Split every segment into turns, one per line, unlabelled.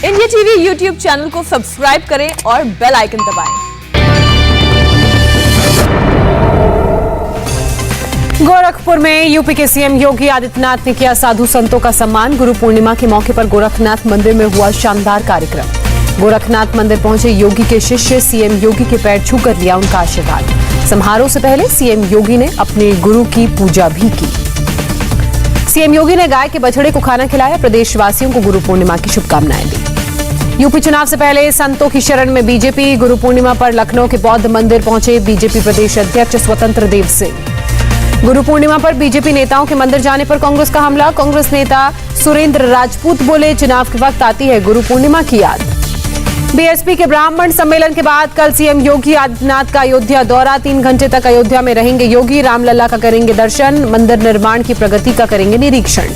India TV YouTube channel को subscribe करें और बेल आइकन दबाएं।
गोरखपुर में यूपी के सीएम योगी आदित्यनाथ ने किया साधु संतों का सम्मान। गुरु पूर्णिमा के मौके पर गोरखनाथ मंदिर में हुआ शानदार कार्यक्रम। गोरखनाथ मंदिर पहुंचे योगी के शिष्य सीएम योगी के पैर छूकर लिया उनका आशीर्वाद। समारोह से पहले सीएम योगी ने अपने गुरु की पूजा भी की। सीएम योगी ने गाय के बछड़े को खाना खिलाया। प्रदेशवासियों को गुरु पूर्णिमा की शुभकामनाएं दी। यूपी चुनाव से पहले संतों की शरण में बीजेपी। गुरु पूर्णिमा पर लखनऊ के बौद्ध मंदिर पहुंचे बीजेपी प्रदेश अध्यक्ष स्वतंत्र देव सिंह। गुरु पूर्णिमा पर बीजेपी नेताओं के मंदिर जाने पर कांग्रेस का हमला। कांग्रेस नेता सुरेंद्र राजपूत बोले, चुनाव के वक्त आती है गुरु पूर्णिमा की याद। बीएसपी के ब्राह्मण सम्मेलन के बाद कल सीएम योगी आदित्यनाथ का अयोध्या दौरा। 3 घंटे तक अयोध्या में रहेंगे योगी। रामलला का करेंगे दर्शन। मंदिर निर्माण की प्रगति का करेंगे निरीक्षण।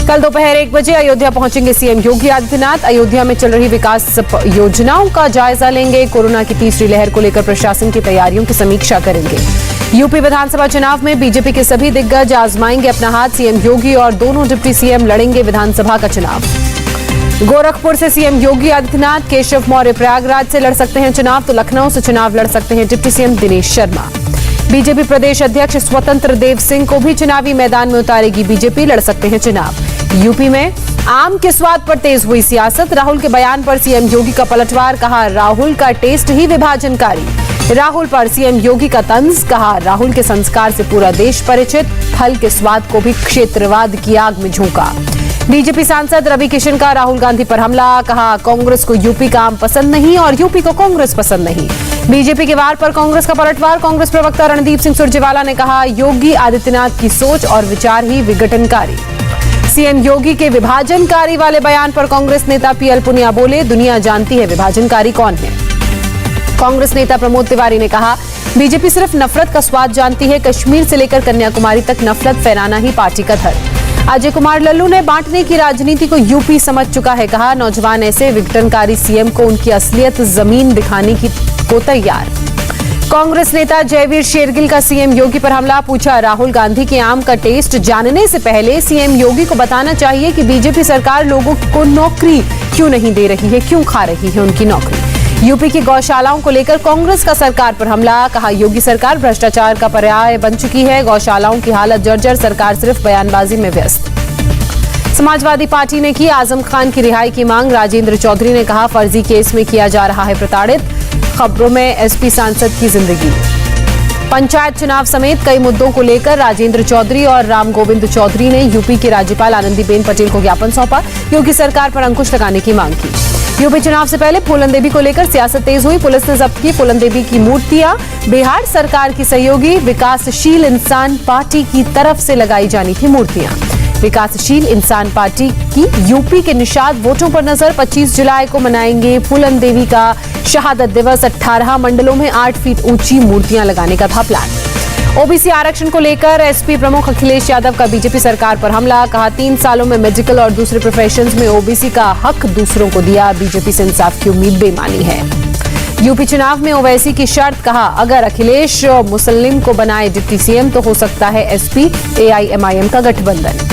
कल दोपहर 1 बजे अयोध्या पहुंचेंगे सीएम योगी आदित्यनाथ। अयोध्या में चल रही विकास योजनाओं का जायजा लेंगे। कोरोना की तीसरी लहर को लेकर प्रशासन की तैयारियों की समीक्षा करेंगे। यूपी विधानसभा चुनाव में बीजेपी के सभी दिग्गज आजमाएंगे अपना हाथ। सीएम योगी और दोनों डिप्टी सीएम लड़ेंगे विधानसभा का चुनाव। गोरखपुर से सीएम योगी आदित्यनाथ। केशव मौर्य प्रयागराज से लड़ सकते हैं चुनाव, तो लखनऊ से चुनाव लड़ सकते हैं deputy CM Dinesh Sharma. BJP प्रदेश अध्यक्ष स्वतंत्र देव सिंह को भी चुनावी मैदान में उतारेगी बीजेपी। लड़ सकते हैं चुनाव। यूपी में आम के स्वाद पर तेज हुई सियासत। राहुल के बयान पर सीएम योगी का पलटवार। कहा, राहुल का टेस्ट ही विभाजनकारी। राहुल पर सीएम योगी का तंज। कहा, राहुल के संस्कार से पूरा देश परिचित। फल के स्वाद को भी क्षेत्रवाद की आग में झोंका। बीजेपी सांसद रवि किशन का राहुल गांधी पर हमला। कहा, कांग्रेस को यूपी का आम पसंद नहीं और यूपी को कांग्रेस पसंद नहीं। बीजेपी के वार पर कांग्रेस का पलटवार। कांग्रेस प्रवक्ता रणदीप सिंह सुरजेवाला ने कहा, योगी आदित्यनाथ की सोच और विचार ही विघटनकारी। सीएम योगी के विभाजनकारी वाले बयान पर कांग्रेस नेता पीएल पुनिया बोले, दुनिया जानती है विभाजनकारी कौन है। कांग्रेस नेता प्रमोद तिवारी ने कहा, बीजेपी सिर्फ नफरत का स्वाद जानती है। कश्मीर से लेकर कन्याकुमारी तक नफरत फैलाना ही पार्टी का धर्म। अजय कुमार लल्लू ने बांटने की राजनीति को यूपी समझ चुका है। कहा, नौजवान ऐसे विघटनकारी सीएम को उनकी असलियत जमीन दिखाने को तैयार। कांग्रेस नेता जयवीर शेरगिल का सीएम योगी पर हमला। पूछा, राहुल गांधी के आम का टेस्ट जानने से पहले सीएम योगी को बताना चाहिए कि बीजेपी सरकार लोगों को नौकरी क्यों नहीं दे रही है, क्यों खा रही है उनकी नौकरी। यूपी की गौशालाओं को लेकर कांग्रेस का सरकार पर हमला। कहा, योगी सरकार भ्रष्टाचार का पर्याय बन चुकी है। गौशालाओं की हालत जर्जर, सरकार सिर्फ बयानबाजी में व्यस्त। समाजवादी पार्टी ने की आजम खान की रिहाई की मांग। राजेंद्र चौधरी ने कहा, फर्जी केस में किया जा रहा है प्रताड़ित। खबरों में एसपी सांसद की जिंदगी। पंचायत चुनाव समेत कई मुद्दों को लेकर राजेंद्र चौधरी और राम गोविंद चौधरी ने यूपी की राज्यपाल आनंदीबेन पटेल को ज्ञापन सौंपा। योगी सरकार पर अंकुश लगाने की मांग की। यूपी चुनाव से पहले फूलन देवी को लेकर सियासत तेज हुई। पुलिस ने जब्त की फूलन देवी की मूर्तियां। बिहार सरकार की सहयोगी विकासशील इंसान पार्टी की तरफ से लगाई जानी थी मूर्तियां। विकासशील इंसान पार्टी की यूपी के निषाद वोटों पर नजर। 25 जुलाई को मनाएंगे फूलन देवी का शहादत दिवस। 18 मंडलों में 8 फीट ऊंची मूर्तियां लगाने का था प्लान। ओबीसी आरक्षण को लेकर एसपी प्रमुख अखिलेश यादव का बीजेपी सरकार पर हमला। कहा, 3 सालों में मेडिकल और दूसरे प्रोफेशंस में ओबीसी का हक दूसरों को दिया। बीजेपी से इंसाफ की उम्मीद बेमानी है। यूपी चुनाव में ओवैसी की शर्त। कहा, अगर अखिलेश मुसल्लिम को बनाए डिप्टी सीएम तो हो सकता है एसपी एआईएमआईएम का गठबंधन।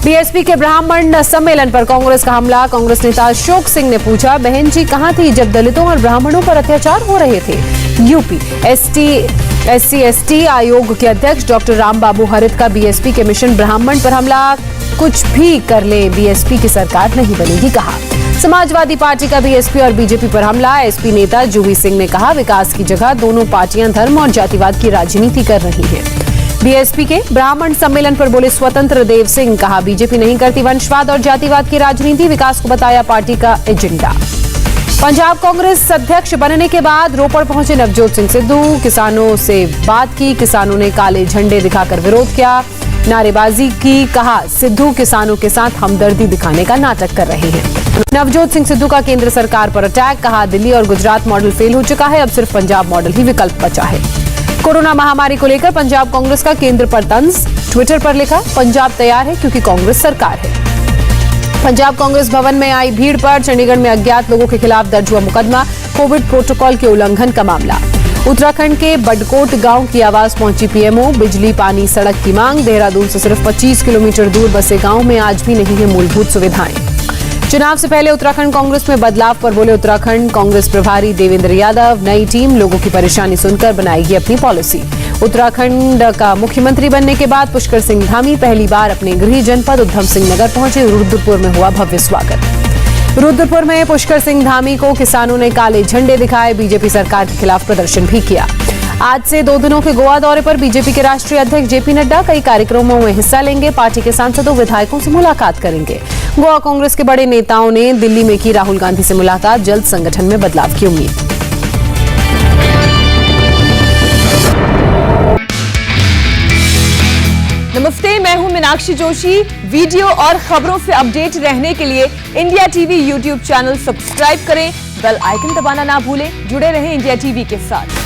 बीएसपी के ब्राह्मण सम्मेलन पर कांग्रेस का हमला। कांग्रेस नेता अशोक सिंह ने पूछा, बहन जी कहां थी जब दलितों और ब्राह्मणों पर अत्याचार हो रहे थे। यूपी SC/ST आयोग के अध्यक्ष डॉक्टर रामबाबू हरित का बीएसपी के मिशन ब्राह्मण पर हमला। कुछ भी कर ले बीएसपी की सरकार नहीं बनेगी, कहा। समाजवादी पार्टी का बीएसपी और बीजेपी पर हमला। एसपी नेता जूही सिंह ने कहा, विकास की जगह दोनों पार्टियां धर्म और जातिवाद की राजनीति कर रही हैं। बीएसपी के ब्राह्मण सम्मेलन पर बोले स्वतंत्र देव सिंह। कहा, बीजेपी नहीं करती वंशवाद और जातिवाद की राजनीति। विकास को बताया पार्टी का एजेंडा। पंजाब कांग्रेस अध्यक्ष बनने के बाद रोपड़ पहुंचे नवजोत सिंह सिद्धू। किसानों से बात की। किसानों ने काले झंडे दिखाकर विरोध किया, नारेबाजी की। कहा, सिद्धू किसानों के साथ हमदर्दी दिखाने का नाटक कर रहे हैं। नवजोत सिंह सिद्धू का केंद्र सरकार पर अटैक। कहा, दिल्ली और गुजरात मॉडल फेल हो चुका है, अब सिर्फ पंजाब मॉडल ही विकल्प बचा है। कोरोना महामारी को लेकर पंजाब कांग्रेस का केंद्र पर तंज। ट्विटर पर लिखा, पंजाब तैयार है क्योंकि कांग्रेस सरकार है। पंजाब कांग्रेस भवन में आई भीड़ पर चंडीगढ़ में अज्ञात लोगों के खिलाफ दर्ज हुआ मुकदमा। कोविड प्रोटोकॉल के उल्लंघन का मामला। उत्तराखंड के बडकोट गांव की आवाज पहुंची पीएमओ। बिजली पानी सड़क की मांग। देहरादून से सिर्फ 25 किलोमीटर दूर बसे गांव में आज भी नहीं है मूलभूत सुविधाएं। चुनाव से पहले उत्तराखंड कांग्रेस में बदलाव पर बोले उत्तराखंड कांग्रेस प्रभारी देवेंद्र यादव। नई टीम लोगों की परेशानी सुनकर बनाएगी अपनी पॉलिसी। उत्तराखंड का मुख्यमंत्री बनने के बाद पुष्कर सिंह धामी पहली बार अपने गृह जनपद उधम सिंह नगर पहुंचे। रुद्रपुर में हुआ भव्य स्वागत। रुद्रपुर में पुष्कर सिंह धामी को किसानों ने काले झंडे दिखाए। बीजेपी सरकार के खिलाफ प्रदर्शन भी किया। आज से 2 दिनों के गोवा दौरे पर बीजेपी के राष्ट्रीय अध्यक्ष जेपी नड्डा कई कार्यक्रमों में हिस्सा लेंगे। पार्टी के सांसदों विधायकों से मुलाकात करेंगे। गोवा कांग्रेस के बड़े नेताओं ने दिल्ली में की राहुल गांधी से मुलाकात। जल्द संगठन में बदलाव की उम्मीद।
नमस्ते, मैं हूं मीनाक्षी जोशी। वीडियो और खबरों से अपडेट रहने के लिए India TV YouTube channel subscribe करें, बेल आइकन दबाना ना भूलें। जुड़े रहें इंडिया टीवी के साथ।